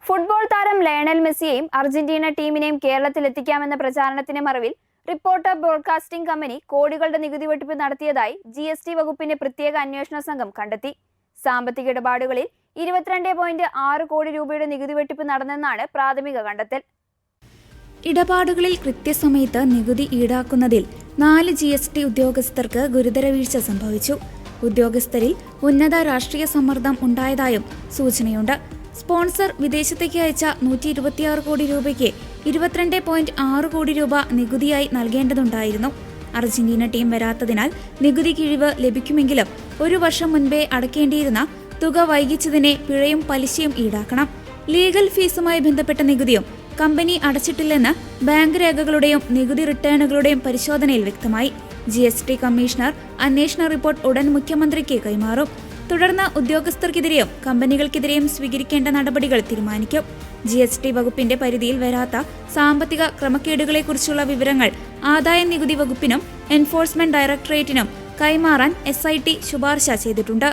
Football താരം Lionel മെസ്സിയെയും Argentina ടീമിനെയും കേരളത്തിലെത്തിക്കാമെന്ന പ്രചാരണത്തിന്റെ മറവിൽ റിപ്പോർട്ടർ ബ്രോഡ്കാസ്റ്റിംഗ് കമ്പനി കോടികളുടെ നികുതി വെട്ടിപ്പ് നടത്തിയതായി GST വകുപ്പിന്റെ പ്രത്യേക അന്വേഷണ സംഘം കണ്ടെത്തി. സാമ്പത്തിക ഇടപാടുകളിൽ 22.6 കോടി രൂപയുടെ നികുതി വെട്ടിപ്പ് നടന്നെന്നാണ് പ്രാഥമിക കണ്ടെത്തൽ. ഇടപാടുകളിൽ കൃത്യസമയത്ത് നികുതി ഈടാക്കുന്നതിൽ 4 GST ഉദ്യോഗസ്ഥർക്ക് ഗുരുതര വീഴ്ച സംഭവിച്ചു. ഉദ്യോഗസ്ഥരിൽ ഉന്നത രാഷ്ട്രീയ സമ്മർദ്ദം ഉണ്ടായതായും സൂചനയുണ്ട്. സ്പോൺസർ വിദേശത്തേക്ക് അയച്ച 126 കോടി രൂപയ്ക്ക് 22.6 കോടി രൂപ നികുതിയായി നൽകേണ്ടതുണ്ടായിരുന്നു. അർജന്റീന ടീം വരാത്തതിനാൽ നികുതി കിഴിവ് ലഭിക്കുമെങ്കിലും 1 വർഷം മുൻപേ അടയ്ക്കേണ്ടിയിരുന്ന തുക വൈകിച്ചതിനെ പിഴയും പലിശയും ഈടാക്കണം. ലീഗൽ ഫീസുമായി ബന്ധപ്പെട്ട നികുതിയും കമ്പനി അടച്ചിട്ടില്ലെന്ന് ബാങ്ക് രേഖകളുടെയും നികുതി റിട്ടേണുകളുടെയും പരിശോധനയിൽ വ്യക്തമായി. GST കമ്മീഷണർ അന്വേഷണ റിപ്പോർട്ട് ഉടൻ മുഖ്യമന്ത്രിക്ക് കൈമാറും. തുടർന്ന് ഉദ്യോഗസ്ഥർക്കെതിരെയും കമ്പനികൾക്കെതിരെയും സ്വീകരിക്കേണ്ട നടപടികൾ തീരുമാനിക്കും. GST വകുപ്പിന്റെ പരിധിയിൽ വരാത്ത സാമ്പത്തിക ക്രമക്കേടുകളെക്കുറിച്ചുള്ള വിവരങ്ങൾ ആദായ നികുതി വകുപ്പിനും എൻഫോഴ്സ്മെന്റ് ഡയറക്ടറേറ്റിനും കൈമാറാൻ SIT ശുപാർശ ചെയ്തിട്ടുണ്ട്.